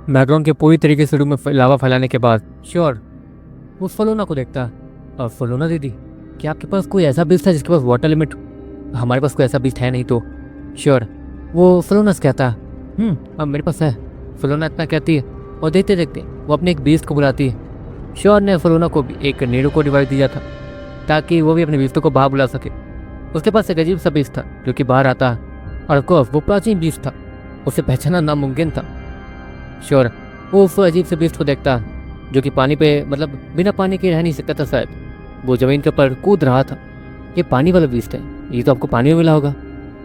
मैग्रॉन के पूरी तरीके से रूम में लावा फैलाने के बाद श्योर वो फलोना को देखता। अब फलोना दीदी, क्या आपके पास कोई ऐसा बीज था जिसके पास वाटर लिमिट? हमारे पास कोई ऐसा बीज है नहीं तो। श्योर वो फलोना से कहता। अब मेरे पास है। फलोना इतना कहती है और देखते देखते वो अपने एक बीज को बुलाती है। श्योर ने फलोना को भी एक नीडो को डिवाइस दिया था ताकि वो भी अपने बीज को बाहर बुला सके। उसके पास एक अजीब सा बीज था जो कि बाहर आता और ऑफकोर्स वो प्राचीन बीज था, उसे पहचानना नामुमकिन था। श्योर वो उस अजीब से बीस्ट को देखता जो कि पानी पे मतलब बिना पानी के रह नहीं सकता था शायद। वो जमीन के ऊपर कूद रहा था। ये पानी वाला बीस्ट है, ये तो आपको पानी में मिला होगा,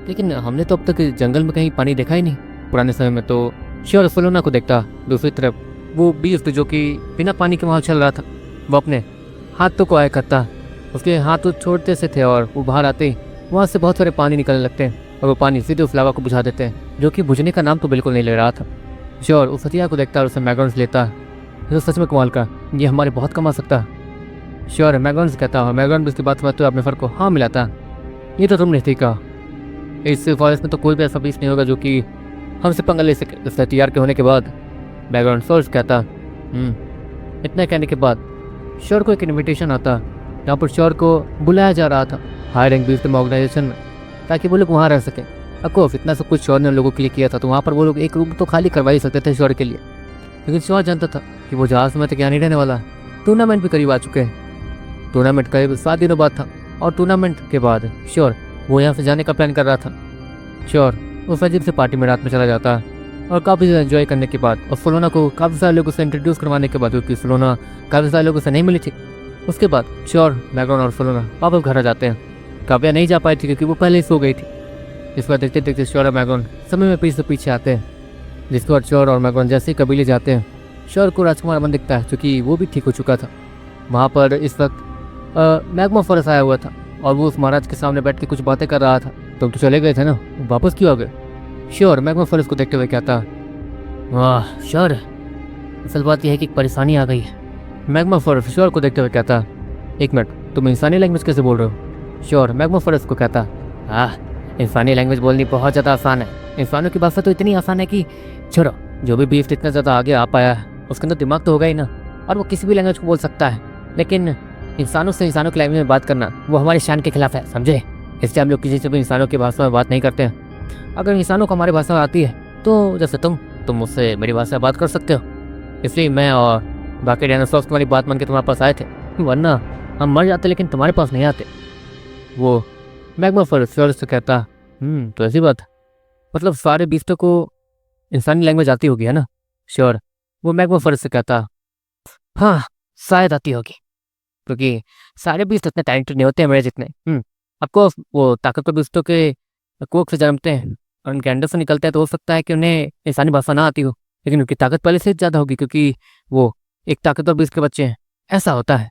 लेकिन हमने तो अब तक जंगल में कहीं पानी देखा ही नहीं पुराने समय में। तो श्योर फलोना को देखता। दूसरी तरफ वो बीस्ट जो कि बिना पानी के वहाँ चल रहा था, वो अपने हाथों को आया करता। उसके हाथ छोड़ते से थे और वो बाहर आते ही वहाँ से बहुत सारे पानी निकलने लगते हैं और वो पानी सीधे उस लावा को बुझा देते हैं, जो कि बुझने का नाम तो बिल्कुल नहीं ले रहा था। श्योर उस हथियार को देखता और उसे मैग्रॉन्स लेता। तो सच में कमाल का, ये हमारे बहुत कमा सकता। श्योर मैग्रॉन्स कहता और मैग्रॉन भी उसकी बात समझते अपने फर को हाँ मिलाता। ये तो तुमने ठीक कहा, इस फॉरेस्ट में तो कोई भी ऐसा बीच नहीं होगा जो कि हमसे पंगा ले सके इस हथियार के होने के बाद। मैग्रॉन सोर्स कहता। इतना कहने के बाद श्योर को एक इन्विटेशन आता जहाँ पर श्योर को बुलाया जा रहा था हाई रैंक बीच ऑर्गेनाइजेशन में, ताकि वो लोग वहाँ रह सके। अफकोर्स इतना सब कुछ श्योर ने लोगों के लिए किया था, तो वहाँ पर वो लोग एक रूम तो खाली करवा ही सकते थे श्योर के लिए, लेकिन श्योर जानता था कि वो जहाज में तक यहाँ नहीं रहने वाला। टूर्नामेंट भी करीब आ चुके हैं। टूर्नामेंट करीब 7 दिनों बाद था और टूर्नामेंट के बाद श्योर वो यहाँ से जाने का प्लान कर रहा था। श्योर उस अजीब से पार्टी में रात में चला जाता और काफ़ी ज़्यादा एंजॉय करने के बाद और फलोना को काफ़ी सारे लोगों से इंट्रोड्यूस करवाने के बाद, क्योंकि फलोना काफ़ी सारे लोगों से नहीं मिली थी, उसके बाद श्योर मैग्रॉन और फलोना वापस घर आ जाते हैं। काव्या नहीं जा पाई थी क्योंकि वो पहले ही सो गई थी। इस बार देखते देखते श्योर और मैग्रॉन समय में पीछे से पीछे आते हैं, जिसके बाद श्योर और मैग्रॉन जैसे ही कबीले जाते हैं श्योर को राजकुमार बन दिखता है, क्योंकि वो भी ठीक हो चुका था। वहाँ पर इस वक्त मैग्मा फॉरेस्ट आया हुआ था और वो उस महाराज के सामने बैठ के कुछ बातें कर रहा था। तुम तो चले गए थे ना, वापस क्यों आ गए? श्योर मैग्मा फॉरेस्ट को देखते हुए कहता। वाह श्योर, असल बात यह है कि एक परेशानी आ गई है। मैग्मा फॉरेस्ट श्योर को देखते हुए कहता। एक मिनट, तुम इंसानी लैंग्वेज कैसे बोल रहे हो? श्योर मैग्मा फॉरेस्ट को कहता। इंसानी लैंग्वेज बोलनी बहुत ज़्यादा आसान है। इंसानों की भाषा तो इतनी आसान है कि छोड़ो, जो भी बीफ इतना ज़्यादा आगे आ पाया है उसके अंदर दिमाग तो होगा ही ना, और वो किसी भी लैंग्वेज को बोल सकता है। लेकिन इंसानों से इंसानों की लैंग्वेज में बात करना वो हमारी शान के खिलाफ है, समझे? इसलिए हम लोग किसी से भी इंसानों की भाषा में बात नहीं करते हैं। अगर इंसानों को हमारी भाषा आती है तो जैसे तुम मुझसे मेरी भाषा में बात कर सकते हो, इसलिए मैं और बाकी डायनासोर्स तुम्हारी बात मान के तुम्हारे पास आए थे, वरना हम मर जाते लेकिन तुम्हारे पास नहीं आते। वो मैग्मा फॉरेस्ट श्योर से कहता। तो ऐसी बात है, मतलब सारे बीस्टों को इंसानी लैंग्वेज आती होगी है ना? श्योर वो मैग्मा फॉरेस्ट से कहता। हाँ शायद आती होगी, क्योंकि सारे बीस्ट इतने टैलेंटेड नहीं होते हैं मेरे जितने। आपको वो ताकतवर बीस्टों के कोख से जन्मते हैं और उनके अंडर से निकलते हैं, तो हो सकता है कि उन्हें इंसानी भाषा ना आती हो, लेकिन उनकी ताकत पहले से ज़्यादा होगी क्योंकि वो एक ताकतवर बीस्ट के बच्चे हैं। ऐसा होता है।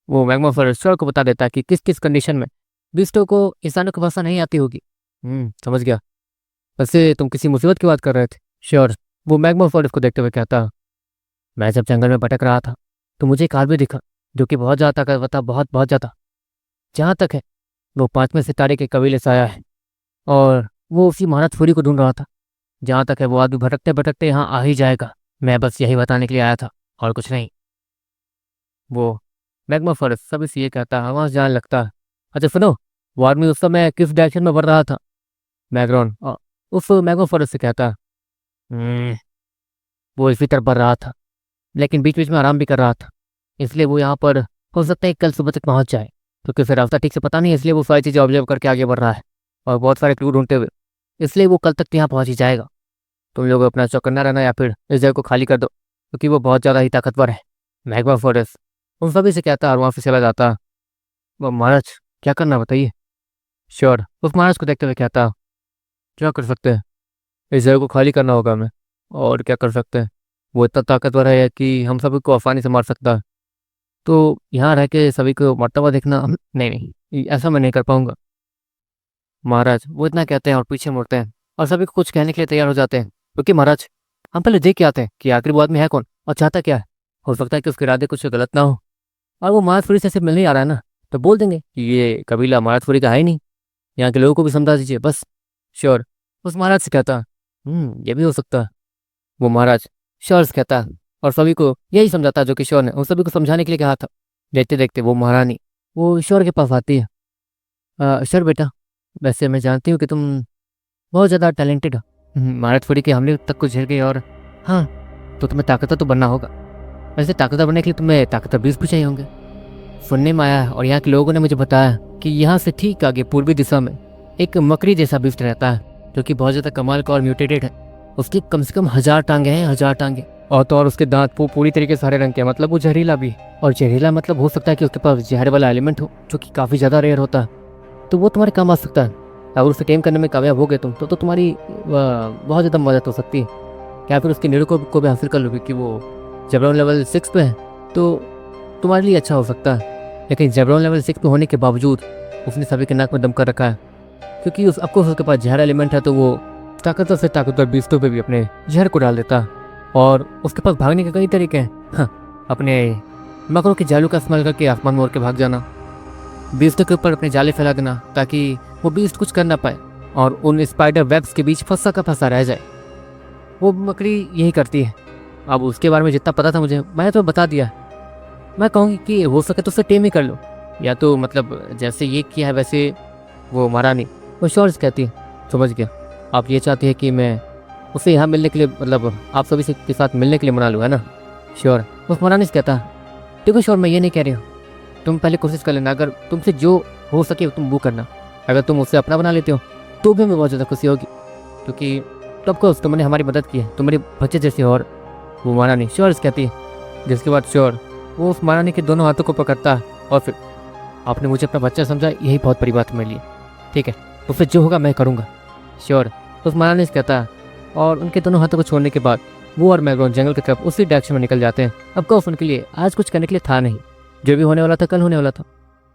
वो मैग्मा फॉरेस्ट श्योर को बता देता है कि किस किस कंडीशन में बीस्टों को इंसानों की भाषा नहीं आती होगी। समझ गया। वैसे तुम किसी मुसीबत की बात कर रहे थे? श्योर वो मैग्मा फॉरेस्ट को देखते हुए कहता। मैं जब जंगल में भटक रहा था तो मुझे एक आदमी दिखा जो कि बहुत ज़्यादा ताकतवर था, बहुत बहुत ज़्यादा। जहाँ तक है वो 5वें सितारे के कबीले से आया है और वो उसी महाराज फूरी को ढूंढ रहा था। जहाँ तक है वो आदमी भटकते भटकते यहाँ आ ही जाएगा। मैं बस यही बताने के लिए आया था और कुछ नहीं। वो मैग्मा फॉरेस्ट सभी से ये कहता है, वहाँ से जाने लगता है। अच्छा सुनो, वो आदमी उस समय किस डायरेक्शन में बढ़ रहा था? मैग्रॉन उस मैग्मा फॉरेस्ट से कहता। वो इसी तरफ बढ़ रहा था, लेकिन बीच बीच में आराम भी कर रहा था, इसलिए वो यहाँ पर हो सकता है कल सुबह तक पहुँच जाए, क्योंकि फिर रास्ता ठीक से पता नहीं है, इसलिए वो सारी चीज़ें ऑब्जर्व करके आगे बढ़ रहा है और बहुत सारे क्लू ढूंढते हुए, इसलिए वो कल तक यहाँ पहुँच ही जाएगा। तुम लोग अपना चौकन्ना रहना या फिर इस जगह को खाली कर दो, क्योंकि वो बहुत ज़्यादा ही ताकतवर है। मैग्मा फॉरेस्ट उन सभी से कहता और वहाँ से चला जाता। वो महाराज क्या करना बताइए? श्योर उस महाराज को देखते हुए कहता। क्या कर सकते हैं, इस जगह को खाली करना होगा हमें, और क्या कर सकते हैं? वो इतना ताकतवर है कि हम सभी को आसानी से मार सकता है, तो यहाँ रह के सभी को मरता हुआ देखना नहीं नहीं, ऐसा मैं नहीं कर पाऊंगा। महाराज वो इतना कहते हैं और पीछे मुड़ते हैं और सभी को कुछ कहने के लिए तैयार हो जाते हैं, क्योंकि महाराज हम पहले देख के आते हैं कि आखिर वो आदमी है कौन और चाहता क्या है। हो सकता है कि उसके इरादे कुछ गलत ना हो, और वो महाराजपुरी से मिलने ही आ रहा है ना, तो बोल देंगे कि ये कबीला महाराजपुरी का है ही नहीं। यहाँ के लोगों को भी समझा दीजिए बस। श्योर उस महाराज से कहता। ये भी हो सकता है। वो महाराज श्योर कहता है और सभी को यही समझाता जो कि श्योर ने उन सभी को समझाने के लिए कहा था। देखते देखते वो महारानी वो श्योर के पास आती है। श्योर बेटा, वैसे मैं जानती हूँ कि तुम बहुत ज़्यादा टैलेंटेड हो। महारत के हमले तक को झेल गए और हाँ, तो तुम्हें ताकतवर तो बनना होगा। वैसे ताकतवर बनने के लिए तुम्हें ताकतवर बीज भी चाहिए होंगे। सुनने में आया है और यहाँ के लोगों ने मुझे बताया कि यहाँ से ठीक आगे पूर्वी दिशा में एक मकड़ी जैसा बीज रहता है जो कि बहुत ज़्यादा कमाल का और म्यूटेटेड है। उसकी कम से कम 1000 टांगे हैं, 1000 टांगे। और तो और उसके दांत पूरी तरीके से हरे रंग के हैं, मतलब वो जहरीला भी है। और जहरीला मतलब हो सकता है कि उसके पास जहर वाला एलिमेंट हो जो कि काफ़ी ज़्यादा रेयर होता है, तो वो तुम्हारे काम आ सकता है। अगर उसे टेम करने में कामयाब हो गए तुम तो तुम्हारी बहुत ज़्यादा मदद हो सकती है। या फिर उसके निरो को भी हासिल कर लोगे कि वो जबरन लेवल 6 पे है, तो तुम्हारे लिए अच्छा हो सकता है। लेकिन जबरन लेवल 6 पे होने के बावजूद उसने सभी के नाक में दम कर रखा है, क्योंकि अफकोर्स उसके पास जहर एलिमेंट है, तो वो ताकतवर से ताकतवर बीस्तों पे भी अपने जहर को डाल देता है। और उसके पास भागने के कई तरीके हैं। हाँ, अपने मकड़ों के जालों का इस्तेमाल करके आसमान में उड़ के भाग जाना, बीस्तों के ऊपर अपने जाले फैला देना ताकि वो बीस्ट कुछ कर ना पाए और उन स्पाइडर वेब्स के बीच फंसा का फंसा रह जाए। वो मकड़ी यही करती है। अब उसके बारे में जितना पता था मुझे मैंने तो बता दिया। मैं कहूँगी कि हो सके तो उसे टेम ही कर लो, या तो मतलब जैसे ये किया है वैसे वो महारानी वो श्योर कहती है। समझ गया, आप ये चाहती है कि मैं उसे यहाँ मिलने के लिए, मतलब आप सभी के साथ मिलने के लिए मना लूँ, है ना? श्योर उस महारानी से कहता देखो श्योर, मैं ये नहीं कह रही हूँ, तुम पहले कोशिश कर लेना, अगर तुमसे जो हो सके तुम वो करना। अगर तुम उसे अपना बना लेते हो तो भी हमें बहुत ज़्यादा खुशी होगी, क्योंकि तब को तुमने हमारी मदद की है, तुम्हारे बच्चे जैसे। और वो महारानी श्योर कहती है। जिसके बाद श्योर वो उस महारानी के दोनों हाथों को पकड़ता है और फिर आपने मुझे अपना बच्चा समझा, यही बहुत बड़ी बात है मेरे लिए। ठीक है, उससे जो होगा मैं करूँगा। श्योर उस महारानी से कहता है और उनके दोनों हाथों को छोड़ने के बाद वो और मैग्रोन जंगल की तरफ उसी डायरेक्शन में निकल जाते हैं। अब कौफ उनके लिए आज कुछ करने के लिए था नहीं, जो भी होने वाला था कल होने वाला था।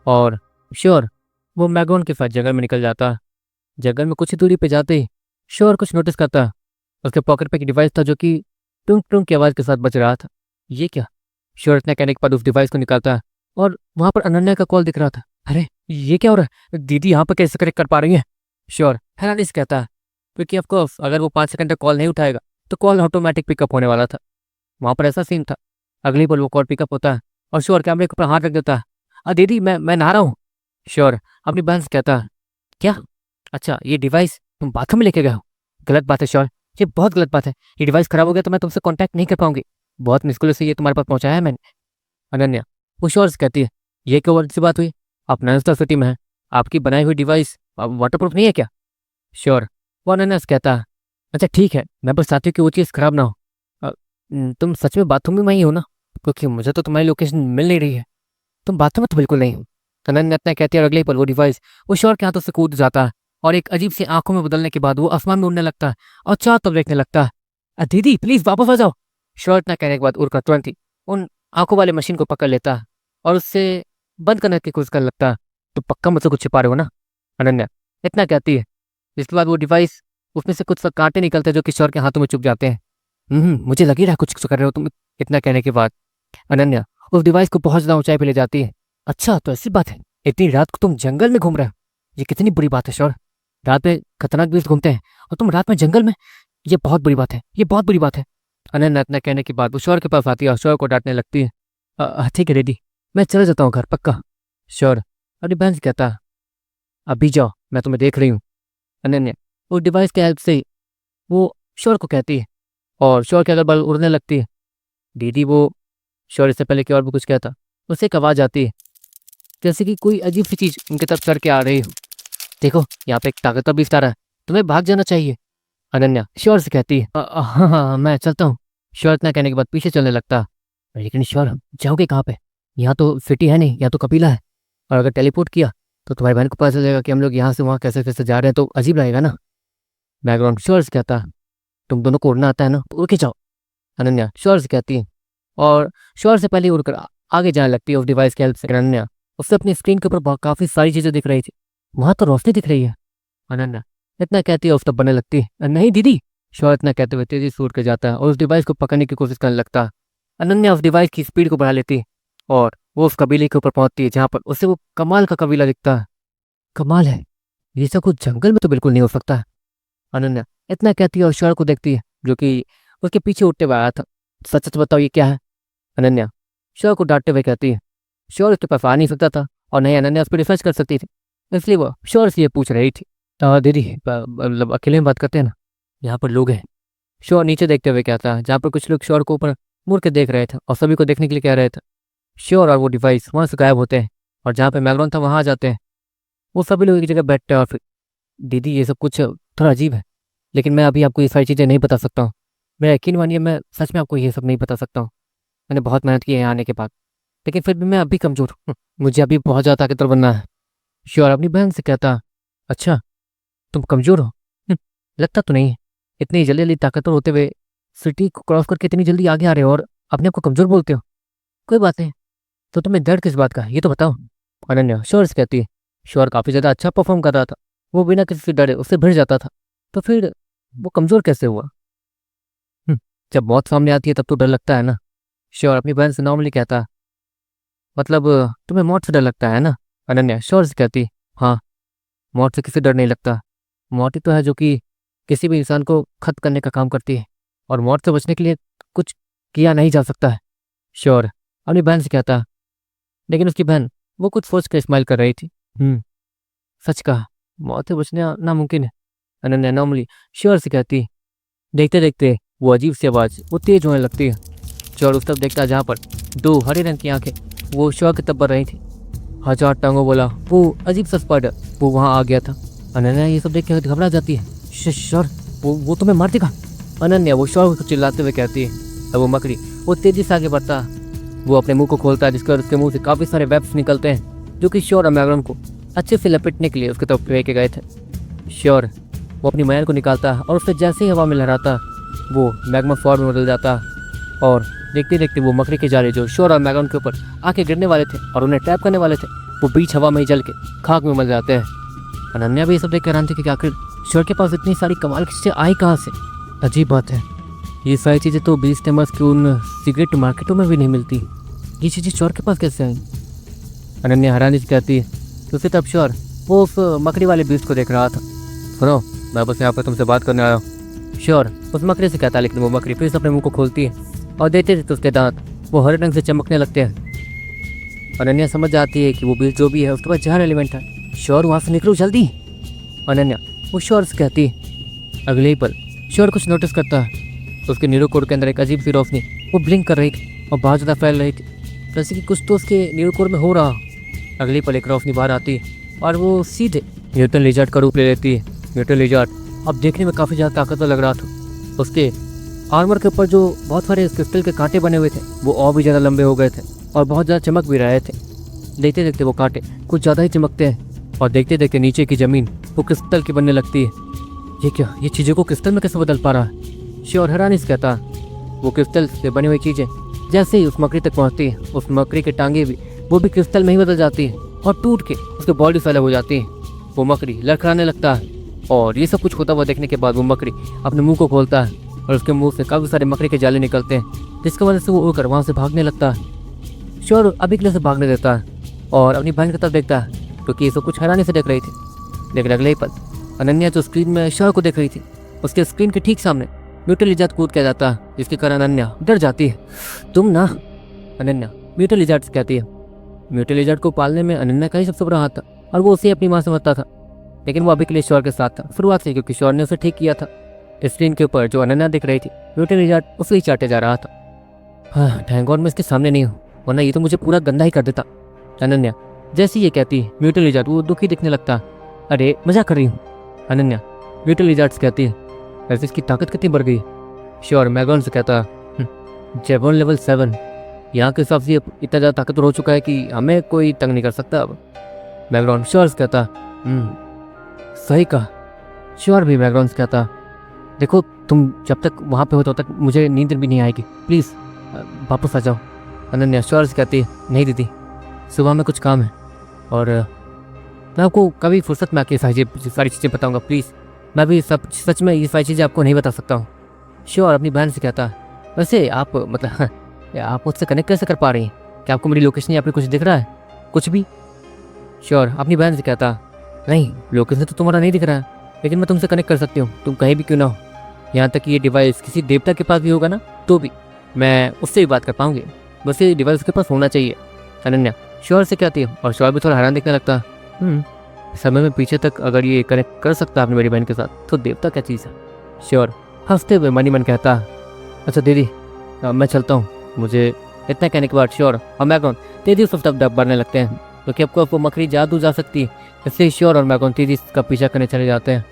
और श्योर वो मैग्रोन के साथ जंगल में निकल जाता है। जंगल में कुछ ही दूरी पे जाते ही श्योर कुछ नोटिस करता है। उसके पॉकेट पे एक डिवाइस था जो कि टुंक टुंक की आवाज़ के साथ बज रहा था। ये क्या? श्योर इतना कहने के बाद उस डिवाइस को निकालता है और वहाँ पर अनन्या का कॉल दिख रहा था। अरे ये क्या हो रहा है? दीदी यहाँ पर कैसे कनेक्ट कर पा रही है? श्योर हैरानी से कहता है, क्योंकि ऑफकोर्स अगर वो 5 सेकंड तक कॉल नहीं उठाएगा तो कॉल ऑटोमेटिक पिकअप होने वाला था। वहाँ पर ऐसा सीन था, अगली पल वो कॉल पिकअप होता है और श्योर कैमरे के ऊपर हाथ रख देता है। दीदी मैं नहा रहा हूँ। श्योर अपनी बहन से कहता है क्या? अच्छा ये डिवाइस तुम बाथरूम में लेके गए हो? गलत बात है श्योर, ये बहुत गलत बात है। ये डिवाइस खराब हो गया तो मैं तुमसे कांटेक्ट नहीं कर पाऊंगी। बहुत मुश्किल से ये तुम्हारे पास पहुंचाया है मैंने। अनन्या वो श्योर से कहती है ये क्यों वर्ड सी बात हुई? आप नैनस्टार सिटी में हैं, आपकी बनाई हुई डिवाइस वाटरप्रूफ नहीं है क्या? श्योर वो अनन्या से कहता है अच्छा ठीक है, मैं बस चाहती हूँ कि वो चीज़ खराब ना हो। तुम सच में बाथरूम में ही हो ना? क्योंकि मुझे तो तुम्हारी लोकेशन मिल नहीं रही है। तुम बाथरूम में तो बिल्कुल नहीं हो। अनन्या इतना कहती है और अगले पल वो डिवाइस वो श्योर के हाथों से कूद जाता है और एक अजीब सी आंखों में बदलने के बाद वो आसमान में उड़ने लगता है और चारों तरफ देखने लगता है। दीदी प्लीज वापस आ जाओ। श्योर इतना कहने के बाद उड़कर तुरंत ही उन आंखों वाले मशीन को पकड़ लेता है और उससे बंद करने की कोशिश करने लगता है। तो पक्का मुझसे कुछ छिपा रहे हो ना? अनन्या इतना कहती है। जिसके बाद वो डिवाइस उसमें से कुछ कांटे निकलते हैं जो किशोर के हाथों में चुभ जाते हैं। मुझे लग ही रहा कुछ कर रहे हो तुम। इतना कहने के बाद अनन्या उस डिवाइस को बहुत ज़्यादा ऊंचाई पे ले जाती है। अच्छा तो ऐसी बात है, इतनी रात को तुम जंगल में घूम रहे हो? ये कितनी बुरी बात है श्योर। रात में खतरनाक बीस्ट घूमते हैं और तुम रात में जंगल में? ये बहुत बुरी बात है, ये बहुत बुरी बात है। अनन्या इतना कहने के बाद वो श्योर के पास आती है और श्योर को डांटने लगती है। ठीक है रेडी, मैं चला जाता हूँ घर पक्का। श्योर अपनी बहन से कहता अभी जाओ, मैं तुम्हें देख रही हूँ। अनन्या उस डिवाइस की हेल्प से वो श्योर को कहती है और श्योर के अगल बगल उड़ने लगती है। दीदी वो श्योर इससे पहले कि और भी कुछ कहता उससे एक आवाज़ आती है जैसे कि कोई अजीब सी चीज़ उनकी तरफ चढ़ के आ रही हो। देखो यहाँ पे एक ताकतवर बीस्ट आ रहा है, तुम्हें भाग जाना चाहिए। अनन्या श्योर से कहती है हाँ हाँ मैं चलता हूँ। श्योर इतना कहने के बाद पीछे चलने लगता। लेकिन श्योर जाओगे कहाँ पे? यहाँ तो सिटी है नहीं, यहाँ तो कबीला है, और अगर टेलीपोर्ट किया तो तुम्हारी बहन को पता चलेगा कि हम लोग यहाँ से वहाँ कैसे कैसे जा रहे हैं, तो अजीब लगेगा ना। बैकग्राउंड श्योर से कहता तुम दोनों को उड़ना आता है ना, तो उड़ के जाओ। अनन्या श्योर से कहती है और श्योर से पहले उड़कर आगे जाने लगती है उस डिवाइस की हेल्प से। अनन्या उससे अपनी स्क्रीन के ऊपर काफ़ी सारी चीज़ें दिख रही थी। वहाँ तो रोशनी दिख रही है। अनन्या इतना कहती है उस तब बनने लगती है नहीं दीदी। श्योर इतना कहते हुए तेजी से उड़ के जाता है और उस डिवाइस को पकड़ने की कोशिश करने लगता है। अनन्या उस डिवाइस की स्पीड को बढ़ा लेती है और वो उस कबीले के ऊपर पहुंचती है जहाँ पर उसे वो कमाल का कबीला दिखता है। कमाल है, ये सब कुछ जंगल में तो बिल्कुल नहीं हो सकता है। अनन्या इतना कहती है और श्योर को देखती है जो कि उसके पीछे उठते हुए आया था। सच सच बताओ ये क्या है? अनन्या श्योर को डांटते हुए कहती है। श्योर उसके पास आ नहीं सकता था और नहीं अनन्या उस पर रिसर्च कर सकती थी, इसलिए वो श्योर से ये पूछ रही थी। दीदी मतलब अकेले में बात करते हैं ना, यहाँ पर लोग हैं। श्योर नीचे देखते हुए कहता है, जहाँ पर कुछ लोग श्योर को ऊपर मुड़ के देख रहे थे और सभी को देखने के लिए कह रहे थे। श्योर और वो डिवाइस वहाँ से गायब होते हैं और जहाँ पे मैग्रॉन था वहाँ आ जाते हैं। वो सभी लोग एक जगह बैठते हैं और फिर दीदी ये सब कुछ थोड़ा अजीब है, लेकिन मैं अभी आपको ये सारी चीज़ें नहीं बता सकता हूँ। मेरा यकीन मानिए, मैं सच में आपको ये सब नहीं बता सकता हूँ। मैंने बहुत मेहनत की है यहाँ आने के बाद, लेकिन फिर भी मैं अभी कमज़ोर हूँ। मुझे अभी बहुत ज़्यादा ताकतवर बनना है। श्योर अपनी बहन से कहता, अच्छा तुम कमज़ोर हो? लगता तो नहीं है। इतनी जल्दी जल्दी ताकतवर होते हुए सिटी को क्रॉस करके इतनी जल्दी आगे आ रहे हो और अपने आप को कमज़ोर बोलते हो। कोई बात नहीं, तो तुम्हें डर किस बात का है ये तो बताओ। अनन्या श्योर से कहती है। श्योर काफ़ी ज़्यादा अच्छा परफॉर्म कर रहा था, वो बिना किसी से डरे उससे भिड़ जाता था, तो फिर वो कमज़ोर कैसे हुआ? जब मौत सामने आती है तब तो डर लगता है ना। श्योर अपनी बहन से नॉर्मली कहता, मतलब तुम्हें मौत से डर लगता है ना? अनन्या श्योर से कहती, हाँ मौत से किसी डर नहीं लगता। मौत ही तो है जो कि किसी भी इंसान को खत्म करने का काम करती है, और मौत से बचने के लिए कुछ किया नहीं जा सकता है। श्योर अपनी बहन से कहता, लेकिन उसकी बहन वो कुछ सोच कर स्माइल कर रही थी। सच कहा, मौत से बचना नामुमकिन है। अनन्या नॉर्मली श्योर से कहती। देखते देखते वो अजीब सी आवाज़ वो तेज होने लगती है। श्योर उस तरफ देखता जहाँ पर दो हरे रंग की आंखें वो श्योर की तरफ बढ़ रही थी। हजार टांगों बोला वो अजीब सा स्पाइडर वो वहाँ आ गया था। अनन्या ये सब देख के घबरा जाती है। श्योर वो तुम्हें मार देगा। अनन्या वो श्योर को चिल्लाते हुए कहती है। अब वो मकड़ी वो तेजी से आगे बढ़ता, वो अपने मुंह को खोलता है, जिसके उसके मुंह से काफ़ी सारे वेब्स निकलते हैं जो कि श्योर और मैग्रॉन को अच्छे से लपेटने के लिए उसके तरफ फेंके गए थे। श्योर वो अपनी मैल को निकालता और उससे जैसे ही हवा में लहराता वो मैग्मा फॉर्म में बदल जाता, और देखते देखते वो मकड़ी के जाले जो श्योर और मैग्रॉन के ऊपर आके गिरने वाले थे और उन्हें ट्रैप करने वाले थे, वो बीच हवा में ही जल के खाक में मिल जाते हैं। अनन्या भी ये सब देख कर हैरान थी कि आखिर श्योर के पास इतनी सारी कमाल की चीज़ें आई कहाँ से। अजीब बात है, ये सारी चीज़ें तो बीस टेमर्स की उन सिगरेट मार्केटों में भी नहीं मिलती, ये चीज़ें श्योर के पास कैसे आई? अनन्या हैरानी से कहती है। तो उसी तब श्योर वो उस मकड़ी वाले बीस्ट को देख रहा था। सुनो मैं बस यहाँ पर तुमसे बात करने आया हूँ। श्योर उस मकड़ी से कहता है, लेकिन वो मकड़ी फिर से अपने मुंह को खोलती है और देते देते उसके दांत वो हरे रंग से चमकने लगते हैं। अनन्या समझ जाती है कि वो बीज जो भी है उसके पास जहर एलिमेंट है। श्योर वहाँ से निकलो जल्दी। अनन्या वो श्योर से कहती है। अगले ही पल श्योर कुछ नोटिस करता है, तो उसके न्यूरोकोड के अंदर एक अजीब सी रोशनी वो ब्लिंक कर रही थी और बहुत ज़्यादा फैल रही थी, जैसे कि कुछ तो उसके न्यूरोकोड में हो रहा। अगले ही पल एक रोशनी बाहर आती है और वो सीधे न्यूटन लिजार्ड का रूप ले लेती है। न्यूटन लिजार्ड अब देखने में काफ़ी ज़्यादा ताकतवर लग रहा था। उसके आर्मर के ऊपर जो बहुत सारे क्रिस्टल के कांटे बने हुए थे वो और भी ज़्यादा लंबे हो गए थे और बहुत ज़्यादा चमक भी रहे थे। देखते देखते वो कांटे कुछ ज़्यादा ही चमकते हैं और देखते देखते नीचे की ज़मीन वो क्रिस्टल की बनने लगती है। ये क्या, ये चीज़ों को क्रिस्टल में कैसे बदल पा रहा है? श्योर हैरानी से कहता। वो क्रिस्टल से बनी हुई चीज़ें जैसे ही उस मकड़ी तक पहुँचती है, उस मकड़ी के टांगे भी वो भी क्रिस्टल में ही बदल जाती है और टूट के उसकी बॉडी से अलग हो जाती है। वो मकड़ी लड़खड़ाने लगता है और ये सब कुछ होता हुआ देखने के बाद वो मकड़ी अपने मुंह को खोलता है और उसके मुंह से काफ़ी सारे मकड़ी के जाले निकलते हैं, जिसकी वजह से वो उड़कर वहाँ से भागने लगता है। श्योर अभी के लिए से भागने देता है और अपनी बहन की तरफ देखता है, क्योंकि ये सब कुछ हैरानी से देख रही थी। लेकिन अगले ही पल अनन्या जो स्क्रीन में श्योर को देख रही थी, उसके स्क्रीन के ठीक सामने म्यूटल लिजार्ड कूद के जाता है, जिसके कारण अनन्या डर जाती है। तुम ना, अनन्या म्यूटल लिजार्ड से कहती है। म्यूटल लिजार्ड को पालने में अनन्या का ही सबसे बड़ा हाथ था और वो उसे अपनी माँ समझता था, लेकिन वो अभी के लिए श्योर के साथ था शुरुआत से, क्योंकि श्योर ने उसे ठीक किया था। स्क्रीन के ऊपर जो अनन्या दिख रही थी, म्यूटल लिजार्ड उसे ही चाटे जा रहा था। हाँ थैंक गॉड मैं इसके सामने नहीं हूँ, वरना ये तो मुझे पूरा गंदा ही कर देता। अनन्या जैसे ये कहती है, म्यूटल लिजार्ड वो दुखी दिखने लगता। अरे मजाक कर रही हूँ। अनन्या म्यूटल लिजार्ड से कहती है। वैसे इसकी ताकत कितनी बढ़ गई? श्योर मैग्रॉन से कहता। जेबॉन लेवल 7, यहाँ के हिसाब से इतना ज़्यादा ताकतवर हो चुका है कि हमें कोई तंग नहीं कर सकता अब। मैग्रॉन श्योर से कहता। सही कहा। श्योर भी मैग्रॉन से कहता। देखो तुम जब तक वहाँ पे हो तब तक मुझे नींद भी नहीं आएगी, प्लीज़ वापस आ जाओ। अनन्या श्योर से कहती है। नहीं दीदी, सुबह में कुछ काम है और मैं आपको कभी फुर्सत में आके सारी चीज़ें बताऊँगा, प्लीज़। मैं भी सच में ये सारी चीज़ें आपको नहीं बता सकता हूँ। श्योर अपनी बहन से कहता। वैसे आप मतलब आप मुझसे कनेक्ट कैसे कर पा रही हैं? क्या आपको मेरी लोकेशन या फिर कुछ दिख रहा है? कुछ भी? श्योर अपनी बहन से कहता। नहीं लोकेशन तो तुम्हारा नहीं दिख रहा है, लेकिन मैं तुमसे कनेक्ट कर सकती हूँ, तुम कहीं भी क्यों ना हो। यहाँ तक कि ये डिवाइस किसी देवता के पास भी होगा ना तो भी मैं उससे भी बात कर पाऊंगी, बस ये डिवाइस उसके पास होना चाहिए। अनन्या श्योर से कहती है और श्योर भी थोड़ा हैरान दिखने लगता। समय में पीछे तक अगर ये कनेक्ट कर सकता आपने मेरी बहन के साथ तो देवता क्या चीज़ है। श्योर हंसते हुए मन ही मन कहता, अच्छा दीदी मैं चलता हूँ। मुझे इतना कहने के बाद श्योर और मैगन तेजी से सब डब बढ़ने लगते हैं, क्योंकि आपको वो मकड़ी जादू जा सकती है, इसलिए श्योर और मैगन तेजी का पीछा करने चले जाते हैं।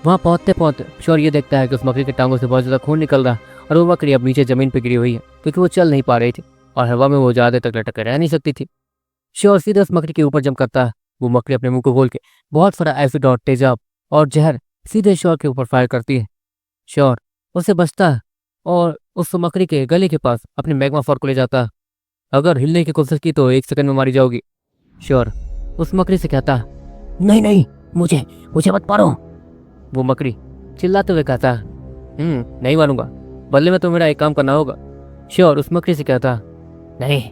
वहाँ पहुँचते पहुँचते श्योर ये देखता है कि उस मकड़ी के टांगों से बहुत ज़्यादा खून निकल रहा है और वो मकड़ी अब नीचे ज़मीन पर गिरी हुई है, क्योंकि वो चल नहीं पा रही थी और हवा में वो ज़्यादा तक लटक रह नहीं सकती थी। श्योर सीधे उस मकड़ी के ऊपर जंप करता है। वो मकड़ी अपने मुंह को खोल के बहुत सारा एसिड और तेजाब और जहर सीधे श्योर के ऊपर फायर करती है। श्योर उससे बचता है और उस मकड़ी के गले के पास अपने मैग्मा फॉर को ले जाता है। अगर हिलने की कोशिश की तो 1 सेकंड में मारी जाओगी। श्योर उस मकड़ी से कहता है, नहीं नहीं मुझे मुझे मत मारो। वो मकड़ी चिल्लाते हुए कहता है, नहीं मारूंगा, बदले में तो मेरा एक काम करना होगा। श्योर उस मकड़ी से कहता, नहीं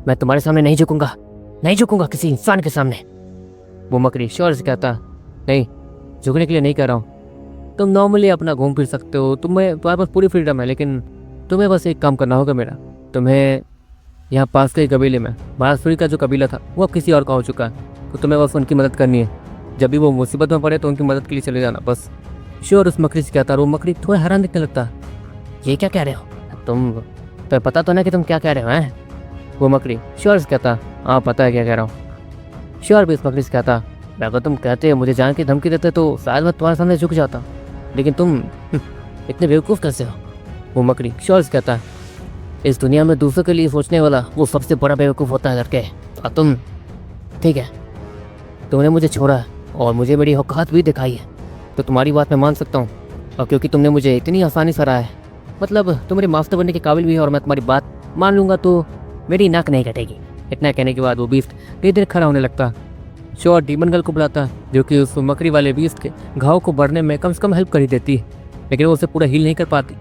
मैं तुम्हारे सामने नहीं झुकूंगा, नहीं झुकूंगा किसी इंसान के सामने। वो मकड़ी श्योर से कहता, नहीं झुकने के लिए नहीं कह रहा हूँ, तुम नॉर्मली अपना घूम फिर सकते हो, तुम्हारे पास पूरी फ्रीडम है, लेकिन तुम्हें बस एक काम करना होगा मेरा। तुम्हें यहाँ पास के कबीले में महाराष्ट्री का जो कबीला था वो अब किसी और का हो चुका है, तो तुम्हें बस उनकी मदद करनी है। जब भी वो मुसीबत में पड़े तो उनकी मदद के लिए चले जाना बस। श्योर उस मकड़ी से कहता, वो मकड़ी थोड़ा हैरान दिखने लगता, ये क्या कह रहे हो तुम, तो पता तो ना कि तुम क्या कह रहे हो हैं। वो मकड़ी श्योर से कहता, हाँ पता है क्या कह रहा हूँ। श्योर भी इस मकड़ी से कहता, अगर तुम कहते हो मुझे जान की धमकी देते तो शायद मैं तुम्हारे सामने झुक जाता, लेकिन तुम इतने बेवकूफ़ कैसे हो। वो मकड़ी श्योर से कहता, इस दुनिया में दूसरों के लिए सोचने वाला वो सबसे बड़ा बेवकूफ़ होता है लड़के, और तुम ठीक है, तुमने मुझे छोड़ा है और मुझे मेरी औकात भी दिखाई है, तो तुम्हारी बात मैं मान सकता हूँ। और क्योंकि तुमने मुझे इतनी आसानी से हराया है, मतलब तुम मेरे मास्टर बनने के काबिल भी है और मैं तुम्हारी बात मान लूँगा तो मेरी नाक नहीं कटेगी। इतना कहने के बाद वो बीस्ट धीरे धीरे खड़ा होने लगता। श्योर डीमन गर्ल को बुलाता जो कि उस मकड़ी वाले बीस्ट के घाव को बढ़ने में कम से कम हेल्प कर ही देती है, लेकिन वो उसे पूरा हील नहीं कर पाती।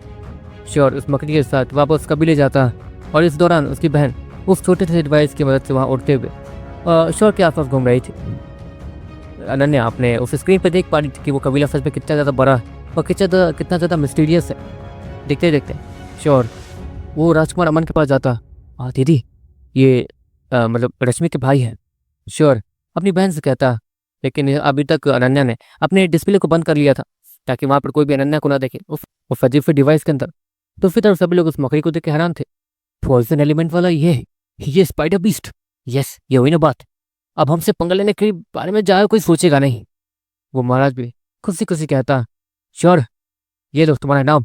श्योर उस मकड़ी के साथ वापस कबीले जाता और इस दौरान उसकी बहन उस छोटे से डिवाइस की मदद से वहाँ उड़ते हुए श्योर के आसपास घूम रही थी। अनन्या आपने उस स्क्रीन पर देख पा रही थी कि वो कबीला सच में कितना ज़्यादा बड़ा और कितना ज़्यादा मिस्टीरियस है। देखते देखते श्योर वो राजकुमार अमन के पास जाता, दीदी ये मतलब रश्मि के भाई हैं। श्योर अपनी बहन से कहता, लेकिन अभी तक अनन्या ने अपने डिस्प्ले को बंद कर लिया था ताकि वहाँ पर कोई भी अनन्या को ना देखे उस अजीब से डिवाइस के अंदर। तो फिर तरफ सभी लोग उस मकड़ी को देख के हैरान थे। पॉइजन एलिमेंट वाला ये स्पाइडर बीस्ट, यस ये हुई ना बात, अब हमसे पंगा लेने के बारे में जाए कोई सोचेगा नहीं। वो महाराज भी खुशी खुशी कहता, श्योर ये लो तुम्हारा नाम।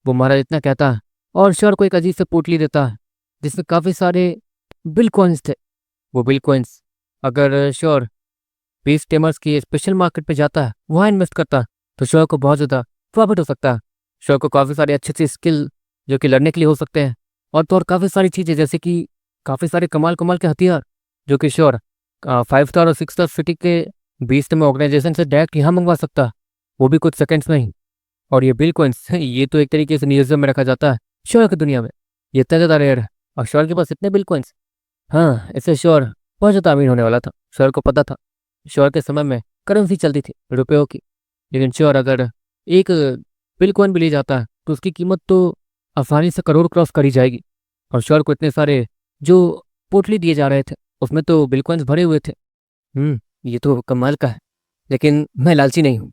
वो महाराज इतना कहता और श्योर को एक अजीब से पोटली देता जिसमें काफ़ी सारे बिल कॉइन्स थे। वो बिल कॉइन्स अगर श्योर बीस टेमर्स की स्पेशल मार्केट पे जाता है, वहाँ इन्वेस्ट करता तो श्योर को बहुत ज़्यादा प्रॉफिट हो सकता है। श्योर को काफ़ी सारे अच्छे अच्छे स्किल जो कि लड़ने के लिए हो सकते हैं, और तो और काफ़ी सारी चीज़ें जैसे कि काफ़ी सारे कमाल कमाल के हथियार जो कि श्योर 5 स्टार और 6 स्टार सिटी के बीस्ट में ऑर्गेनाइजेशन से डायरेक्ट यहाँ मंगवा सकता, वो भी कुछ सेकेंड्स में ही। और ये बिल कॉइन्स ये तो एक तरीके से म्यूजियम में रखा जाता है श्योर की दुनिया में, ये इतना ज़्यादा रेयर है और श्योर के पास इतने बिल कॉइन्स। हाँ इससे श्योर बहुत ज़्यादा अमीर होने वाला था। श्योर को पता था श्योर के समय में करेंसी चलती थी रुपयों की, लेकिन श्योर अगर एक बिल कॉइन भी ले जाता है तो उसकी कीमत तो आसानी से करोड़ क्रॉस करी जाएगी। और श्योर को इतने सारे जो पोटली दिए जा रहे थे उसमें तो बिल कॉइन्स भरे हुए थे। ये तो कमाल का है, लेकिन मैं लालची नहीं हूँ,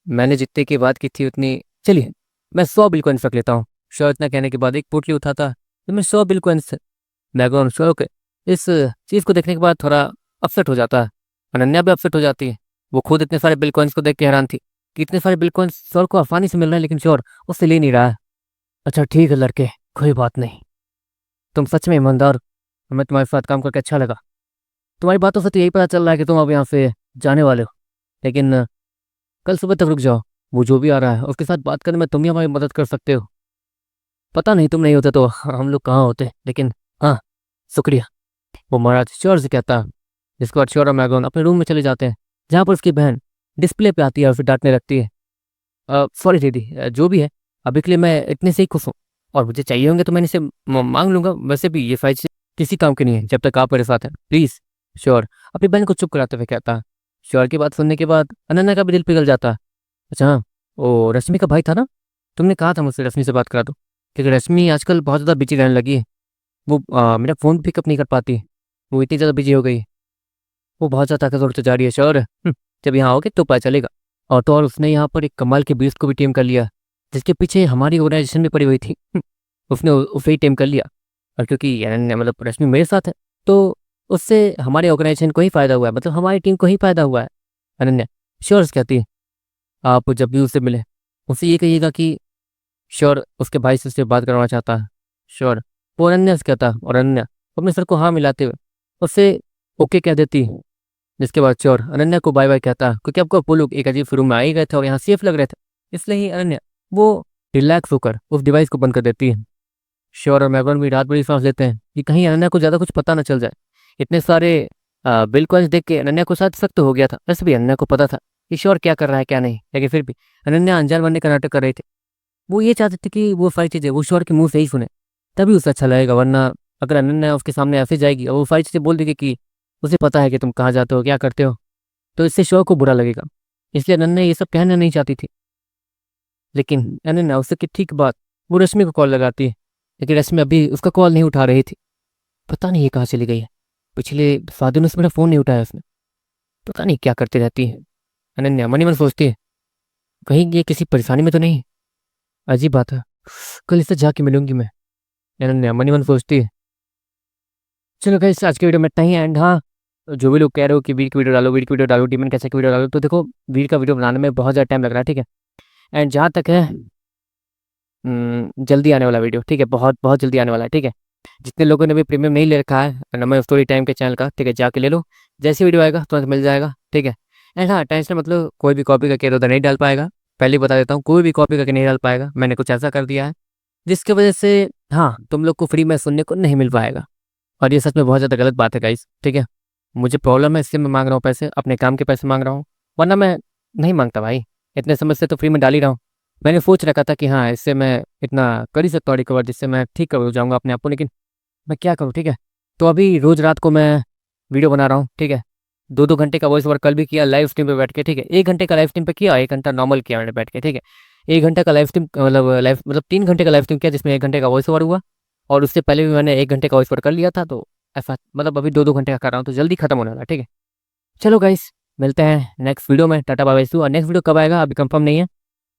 मैंने जितने की बात की थी उतनी, चलिए मैं 100 बिल कॉइन्स रख लेता हूँ। श्योर इतना कहने के बाद एक पोटली उठाता तो मैं 100 बिल कॉइन्स थे। मैगन श्योर के इस चीज़ को देखने के बाद थोड़ा अपसेट हो जाता है। अनन्या भी अपसेट हो जाती है, वो खुद इतने सारे बिल कॉइन्स को देख के हैरान थी कि इतने सारे बिल कॉइन्स श्योर को आसानी से मिल रहे हैं, लेकिन श्योर उससे ले नहीं रहा है। अच्छा ठीक है लड़के, कोई बात नहीं, तुम सच में ईमानदार, हमें तुम्हारे साथ काम करके अच्छा लगा। तुम्हारी बातों से तो यही पता चल रहा है कि तुम अब यहाँ से जाने वाले हो, लेकिन कल सुबह तक रुक जाओ, वो जो भी आ रहा है उसके साथ बात करने में तुम ही हमारी मदद कर सकते हो। पता नहीं तुम नहीं होते तो हम लोग कहाँ होते, लेकिन हाँ शुक्रिया। वो महाराज श्योर से कहता है, जिसके बाद श्योर और मैगन अपने रूम में चले जाते हैं जहाँ पर उसकी बहन डिस्प्ले पे आती है और फिर डांटने लगती है, सॉरी दीदी जो भी है, अभी के लिए मैं इतने से ही खुश हूँ और मुझे चाहिए होंगे तो मैंने इसे मांग लूंगा, वैसे भी ये फाइल किसी काम की नहीं है जब तक आप मेरे साथ हैं, प्लीज़। श्योर अपनी बहन को चुप कराते हुए कहता है। श्योर की बात सुनने के बाद अनन्या का भी दिल पिघल जाता है। अच्छा हाँ, वो रश्मि का भाई था ना, तुमने कहा था मुझसे रश्मि से बात करा दो, क्योंकि रश्मि आजकल बहुत ज़्यादा बिजी रहने लगी है। वो मेरा फ़ोन पिकअप नहीं कर पाती, वो इतनी ज़्यादा बिजी हो गई। वो बहुत ज़्यादा ताकतवर होती जा रही है श्योर। जब यहाँ आओगे तो पता चलेगा। और तो और उसने यहाँ पर एक कमाल के बीस्ट को भी टीम कर लिया, जिसके पीछे हमारी ऑर्गेनाइजेशन भी पड़ी हुई थी। उसने उसे ही टीम कर लिया। और क्योंकि मतलब रश्मि मेरे साथ है, तो उससे हमारे ऑर्गेनाइजेशन को ही फ़ायदा हुआ है, मतलब हमारी टीम को ही फ़ायदा हुआ है। अनन्या श्योर कहती है, आप जब भी उससे मिले उससे ये कहिएगा कि श्योर उसके भाई से उससे बात करवाना चाहता है। श्योर वो अनन्या से कहता, और अनन्या अपने सर को हाँ मिलाते हुए उससे ओके कह देती। जिसके बाद श्योर अनन्या को बाय बाय कहता, क्योंकि आपको वो लोग एक अजीब रूम में आ ही गए थे और यहाँ सेफ लग रहे थे, इसलिए ही अनन्या वो रिलैक्स होकर उस डिवाइस को बंद कर देती है। श्योर और मैगन भी रात भरी सांस लेते हैं कि कहीं अनन्या को ज़्यादा कुछ पता ना चल जाए। इतने सारे बिल कॉइन्स देख के अनन्या को शायद सख्त हो गया था, वैसे भी अनन्या को पता था कि श्योर क्या कर रहा है क्या नहीं, लेकिन फिर भी अनन्या अनजान बनने का नाटक कर रही थी। वो ये चाहते थे कि वो सारी चीज़ें वो श्योर के मुंह से ही सुने, तभी उसे अच्छा लगेगा, वरना अगर अनन्या उसके सामने ऐसे जाएगी और वो सारी चीज़ें बोल देगी कि उसे पता है कि तुम कहाँ जाते हो क्या करते हो, तो इससे श्योर को बुरा लगेगा। इसलिए अनन्या ये सब कहना नहीं चाहती थी। लेकिन अनन्या उससे कि ठीक बात वो रश्मि को कॉल लगाती है, लेकिन रश्मि अभी उसका कॉल नहीं उठा रही थी। पता नहीं ये कहाँ चली गई है, पिछले 7 दिनों से मेरा फ़ोन नहीं उठाया उसने, पता नहीं क्या करती रहती है। अनन्या मनी मन सोचती है, कहीं ये किसी परेशानी में तो नहीं। अजीब बात है, कल इससे जाके मिलूंगी मैं। अनन्या मनी मन सोचती है। चलो गाइस आज के वीडियो में इतना ही। एंड हाँ, जो भी लोग कह रहे हो कि वीर की वीडियो डालो, वीर की वीडियो डालो, डीमन कैसे की वीडियो डालो, तो देखो वीर का वीडियो बनाने में बहुत ज़्यादा टाइम लग रहा है, ठीक है। एंड जहाँ तक है जल्दी आने वाला वीडियो, ठीक है, बहुत बहुत जल्दी आने वाला है, ठीक है। जितने लोगों ने भी प्रीमियम नहीं ले रखा है नमन स्टोरी टाइम के चैनल का, ठीक है, जाके ले लो। जैसे वीडियो आएगा तुरंत मिल जाएगा, ठीक है। एंड हाँ, टेंशन मतलब कोई भी कॉपी करके इधर नहीं डाल पाएगा, पहले ही बता देता हूँ, कोई भी कॉपी करके नहीं डाल पाएगा। मैंने कुछ ऐसा कर दिया है जिसकी वजह से हाँ तुम लोग को फ्री में सुनने को नहीं मिल पाएगा। और ये सच में बहुत ज़्यादा गलत बात है गाइस, ठीक है। मुझे प्रॉब्लम है इसलिए मैं मांग रहा हूँ पैसे, अपने काम के पैसे मांग रहा हूँ, वरना मैं नहीं मांगता भाई। इतने समय से तो फ्री में डाल ही रहा हूँ। मैंने सोच रखा था कि हाँ इससे मैं इतना कर ही सकता हूँ रिकवर, जिससे मैं ठीक कर जाऊँगा अपने आप को, लेकिन मैं क्या करूँ, ठीक है। तो अभी रोज़ रात को मैं वीडियो बना रहा हूँ, ठीक है। 2-2 घंटे का वॉइस ओवर कल भी किया लाइव स्ट्रीम पे बैठ के, ठीक है। 1 घंटे का लाइव स्ट्रीम पे किया, 1 घंटा नॉर्मल किया मैंने बैठ के, ठीक है। 1 घंटे का लाइव स्ट्रीम मतलब 3 घंटे का लाइव स्ट्रीम किया, जिसमें 1 घंटे का वॉइस ओवर हुआ। और उससे पहले भी मैंने 1 घंटे का वॉइस ओवर कर लिया था, तो ऐसा मतलब अभी 2-2 घंटे का कर रहा हूँ, तो जल्दी खत्म होने वाला है, ठीक है। चलो गाइस मिलते हैं नेक्स्ट वीडियो में, tata bye bye see you. और नेक्स्ट वीडियो कब आएगा अभी कंफर्म नहीं है,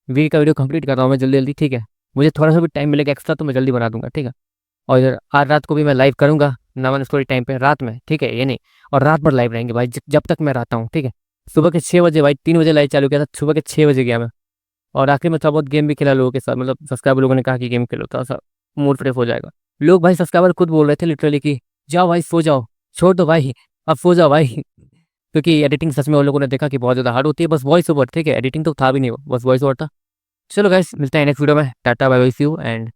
वीक का वीडियो कंप्लीट कर रहा हूँ मैं जल्दी जल्दी, ठीक है। मुझे थोड़ा सा भी टाइम मिलेगा एक्स्ट्रा तो मैं जल्दी बना दूंगा, ठीक है। और इधर आज रात को भी मैं लाइव करूंगा नमन स्टोरी टाइम पे रात में, ठीक है, ये नहीं। और रात भर लाइव रहेंगे भाई, जब तक मैं रहता हूँ, ठीक है। सुबह के 6 बजे भाई, 3 बजे लाइव चालू किया था, सुबह के 6 बजे गया मैं। और आखिर में थोड़ा बहुत गेम भी खेला लोगों के साथ, मतलब सब्सक्राइबर लोगों ने कहा कि गेम खेलो, थोड़ा सा मूड फ्रेश हो जाएगा। लोग भाई सब्सक्राइबर खुद बोल रहे थे लिटरली कि जाओ भाई सो जाओ, छोड़ दो भाई, अब सो जाओ भाई। क्योंकि एडिटिंग सच में उन लोगों ने देखा कि बहुत ज़्यादा हार्ड होती है, बस वॉइस ओवर, ठीक है, एडिटिंग तो था भी नहीं, वो बस वॉइस ओवर था। चलो गाइस मिलते हैं नेक्स्ट वीडियो में, tata bye bye see you and